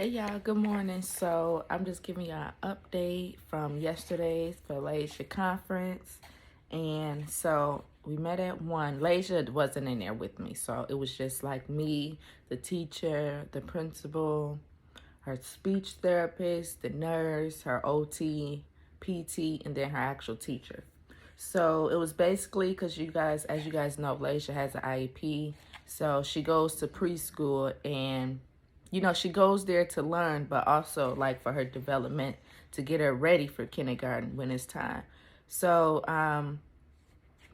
Hey y'all, good morning. So I'm just giving y'all an update from yesterday's Preschool Conference. And so we met at 1. Lasia wasn't in there with me. So it was just like me, the teacher, the principal, her speech therapist, the nurse, her OT, PT, and then her actual teacher. So it was basically because as you guys know, Lasia has an IEP. So she goes to preschool and she goes there to learn, but also like for her development to get her ready for kindergarten when it's time. So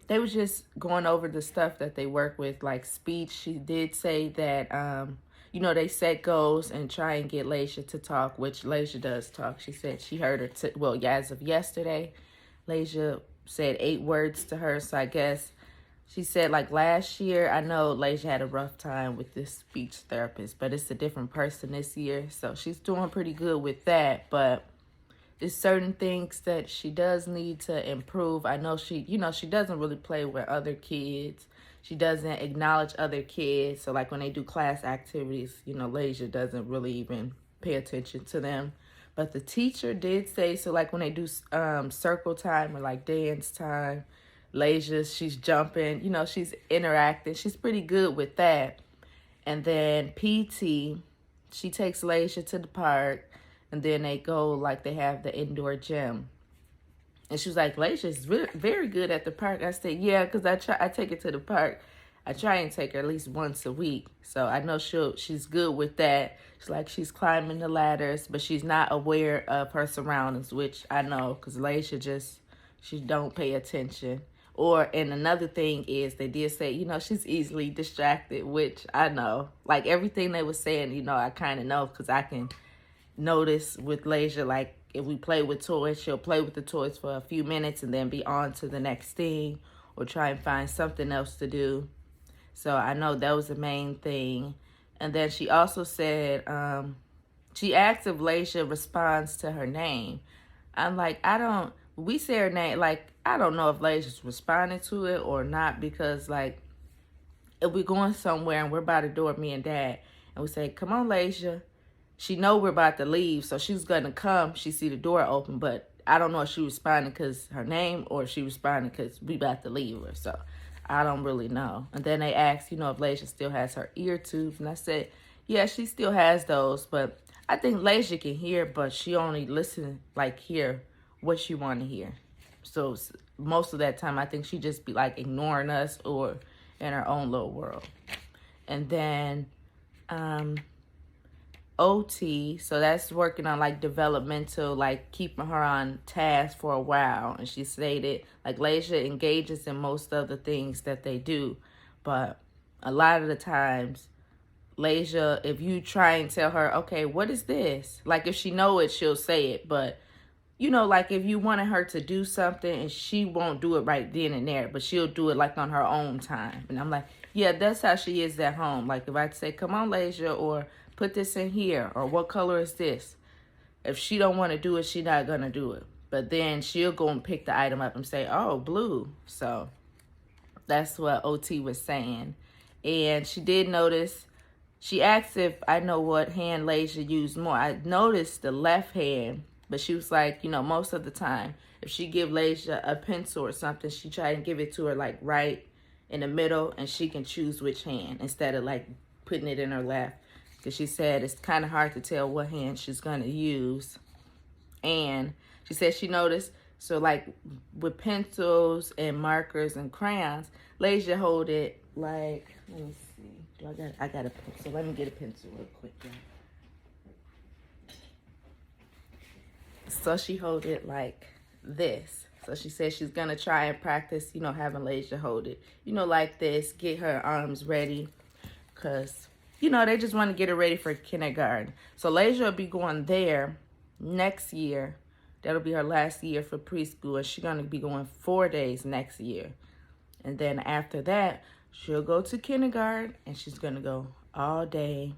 they was just going over the stuff that they work with, like speech. She did say that they set goals and try and get Lasia to talk, which Lasia does talk. She said she heard her, as of yesterday, Lasia said 8 words to her. So I guess she said like last year, I know Lasia had a rough time with this speech therapist, but it's a different person this year. So she's doing pretty good with that, but there's certain things that she does need to improve. I know she doesn't really play with other kids. She doesn't acknowledge other kids. So like when they do class activities, Lasia doesn't really even pay attention to them. But the teacher did say, so like when they do circle time or like dance time, Lasia, she's jumping, she's interacting. She's pretty good with that. And then PT, she takes Lasia to the park, and then they go, like they have the indoor gym. And she was like, Lasia's very good at the park. I said, yeah, because I take her to the park. I try and take her at least once a week. So I know she's good with that. She's climbing the ladders, but she's not aware of her surroundings, which I know because Lasia she don't pay attention. And another thing is they did say, she's easily distracted, which I know. Like everything they were saying, I kind of know because I can notice with Lasia, like if we play with toys, she'll play with the toys for a few minutes and then be on to the next thing or try and find something else to do. So I know that was the main thing. And then she also said, she asked if Lasia responds to her name. I'm like, we say her name, like, I don't know if Lasia's responding to it or not, because like, if we're going somewhere and we're by the door, me and Dad, and we say, come on, Lasia, she know we're about to leave, so she's going to come. She see the door open, but I don't know if she responded because her name or if she responded because we about to leave her, so I don't really know. And then they asked, if Lasia still has her ear tubes, and I said, yeah, she still has those, but I think Lasia can hear, but she only hear what she want to hear. So most of that time, I think she just be like ignoring us or in her own little world. And then OT, so that's working on like developmental, like keeping her on task for a while. And she stated like Lasia engages in most of the things that they do, but a lot of the times Lasia, if you try and tell her, okay, what is this? Like if she know it, she'll say it, but like if you wanted her to do something and she won't do it right then and there, but she'll do it like on her own time. And I'm like, yeah, that's how she is at home. Like if I say, come on, Lasia, or put this in here, or what color is this? If she don't want to do it, she's not going to do it. But then she'll go and pick the item up and say, oh, blue. So that's what OT was saying. And she did notice, she asked if I know what hand Lasia used more. I noticed the left hand, but she was like, most of the time, if she give Lasia a pencil or something, she try and give it to her like right in the middle, and she can choose which hand instead of like putting it in her lap. Because she said it's kind of hard to tell what hand she's going to use. And she said she noticed, so like with pencils and markers and crayons, Lasia hold it like, let me see. I got a pencil. Let me get a pencil real quick, y'all. So she hold it like this. So she said she's going to try and practice, having Lasia hold it, like this, get her arms ready. Because, they just want to get her ready for kindergarten. So Lasia will be going there next year. That'll be her last year for preschool. And she's going to be going 4 days next year. And then after that, she'll go to kindergarten. And she's going to go all day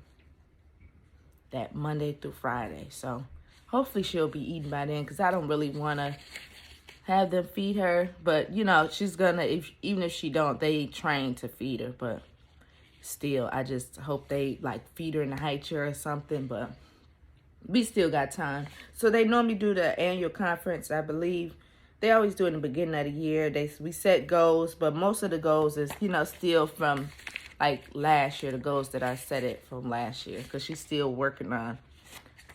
that Monday through Friday. So hopefully she'll be eating by then, because I don't really want to have them feed her. But, she's going to, even if she don't, they train to feed her. But still, I just hope they, like, feed her in the high chair or something. But we still got time. So they normally do the annual conference, I believe. They always do it in the beginning of the year. We set goals, but most of the goals is, still from like last year, the goals that I set it from last year, because she's still working on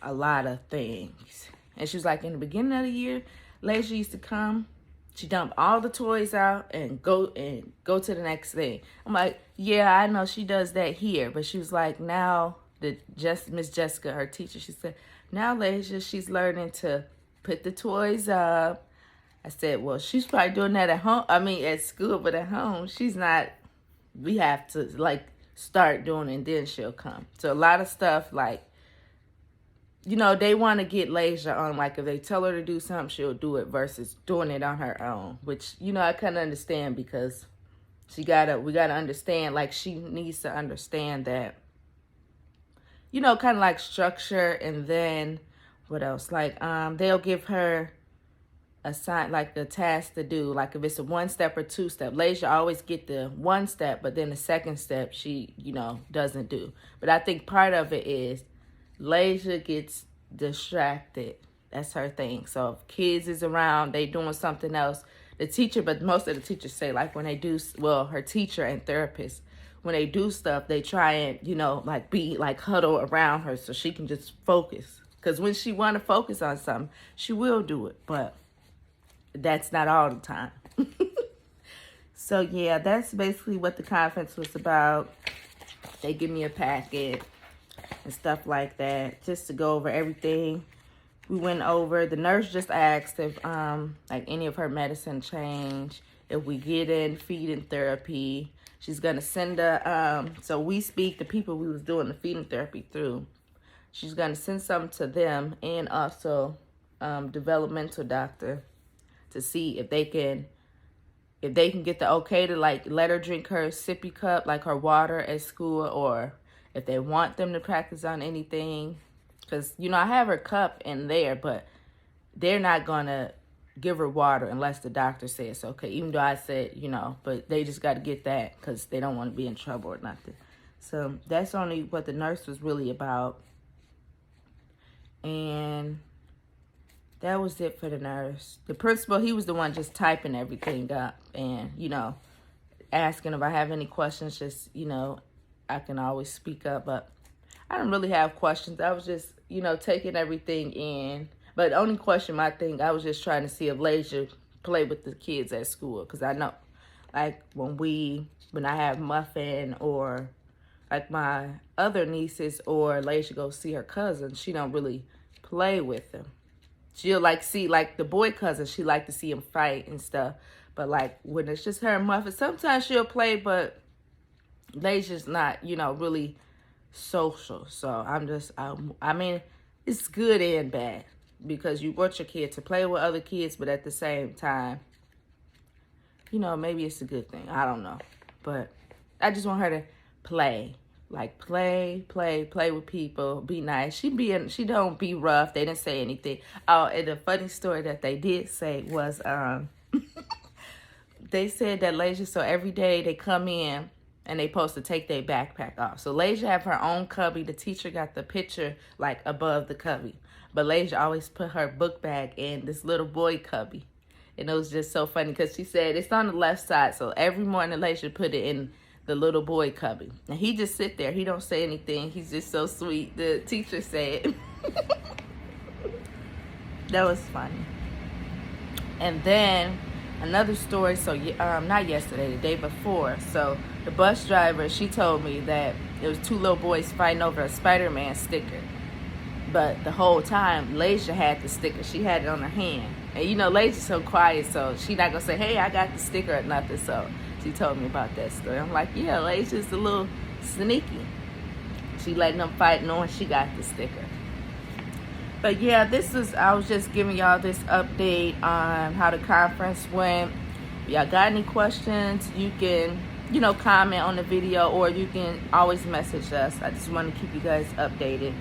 a lot of things. And she was like, in the beginning of the year, Lasia used to come, she dump all the toys out and go to the next thing. I'm like, yeah, I know she does that here, but she was like, now Miss Jessica, her teacher, she said, now Lasia, she's learning to put the toys up. I said, well, she's probably doing that at home. I mean, at school, but at home, she's not. We have to like start doing it, and then she'll come. So a lot of stuff like, they want to get Lasia on, like if they tell her to do something, she'll do it versus doing it on her own, which, I kind of understand, because we got to understand, like she needs to understand that, kind of like structure. And then what else? Like, they'll give her like the task to do, like if it's a 1-step or 2-step. Lasia always get the 1-step, but then the 2nd step she, doesn't do. But I think part of it is Lasia gets distracted. That's her thing. So if kids is around, they doing something else. The teacher, but most of the teachers say, like when they do, well, her teacher and therapist, when they do stuff, they try and, like be like huddle around her so she can just focus. Because when she want to focus on something, she will do it. But that's not all the time. So yeah, that's basically what the conference was about. They give me a packet and stuff like that, just to go over everything. We went over, the nurse just asked if like any of her medicine changed, if we get in feeding therapy. She's gonna send so we speak the people we was doing the feeding therapy through. She's gonna send something to them, and also developmental doctor, to see if they can get the okay to like let her drink her sippy cup, like her water at school, or if they want them to practice on anything. Because, I have her cup in there, but they're not going to give her water unless the doctor says okay, even though I said, but they just got to get that because they don't want to be in trouble or nothing. So that's only what the nurse was really about. And that was it for the nurse. The principal, he was the one just typing everything up and, asking if I have any questions. Just, I can always speak up, but I don't really have questions. I was just, taking everything in. But the only question, I was just trying to see if Lasia play with the kids at school. Because I know, like, when I have Muffin or, like, my other nieces, or Lasia go see her cousin, she don't really play with them. She'll, like, see, like, the boy cousin, she like to see him fight and stuff. But, like, when it's just her and Muffin, sometimes she'll play, but Lasia's not, really social. So I mean, it's good and bad, because you want your kid to play with other kids, but at the same time, maybe it's a good thing. I don't know. But I just want her to play. Like, play with people, be nice. She don't be rough. They didn't say anything. Oh, and the funny story that they did say was, they said that Lasia, so every day they come in, and they supposed to take their backpack off. So Lasia have her own cubby. The teacher got the picture like above the cubby. But Lasia always put her book bag in this little boy cubby. And it was just so funny because she said it's on the left side. So every morning Lasia put it in the little boy cubby. And he just sit there. He don't say anything. He's just so sweet. The teacher said. That was funny. And then another story, so not yesterday, the day before. So the bus driver, she told me that there was 2 little boys fighting over a Spider-Man sticker. But the whole time, Lasia had the sticker. She had it on her hand. And Lasia's so quiet, so she not going to say, hey, I got the sticker or nothing. So she told me about that story. I'm like, yeah, Lasia's a little sneaky. She letting them fight knowing she got the sticker. But yeah, I was just giving y'all this update on how the conference went. If y'all got any questions, you can, comment on the video, or you can always message us. I just want to keep you guys updated,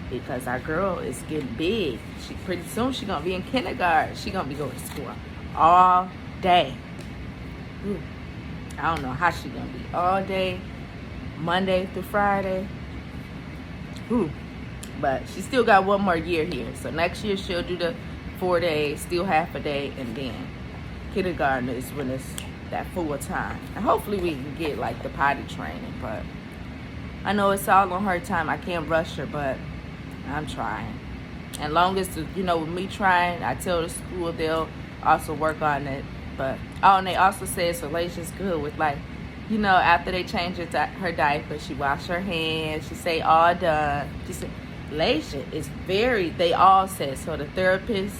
because our girl is getting big. Pretty soon she's going to be in kindergarten. She's going to be going to school all day. Ooh, I don't know how she's going to be all day, Monday through Friday. Ooh. But she still got one more year here. So next year she'll do the 4 days, still half a day, and then kindergarten is when it's that full time. And hopefully we can get like the potty training, but I know it's all on her time. I can't rush her, but I'm trying. And long as, with me trying, I tell the school they'll also work on it. But, and they also said Salacia's good with, like, after they change her diaper, she wash her hands, she say all done. She said, Laisha is they all said, so the therapist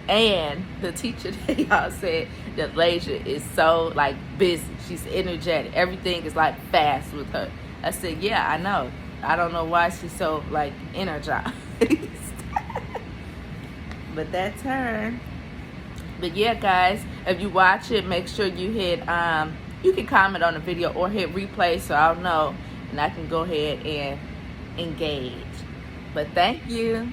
and the teacher, they all said that Laisha is so, like, busy. She's energetic. Everything is, like, fast with her. I said, yeah, I know. I don't know why she's so, like, energized. But that's her. But yeah, guys, if you watch it, make sure you hit, you can comment on the video or hit replay so I'll know and I can go ahead and engage. But thank you.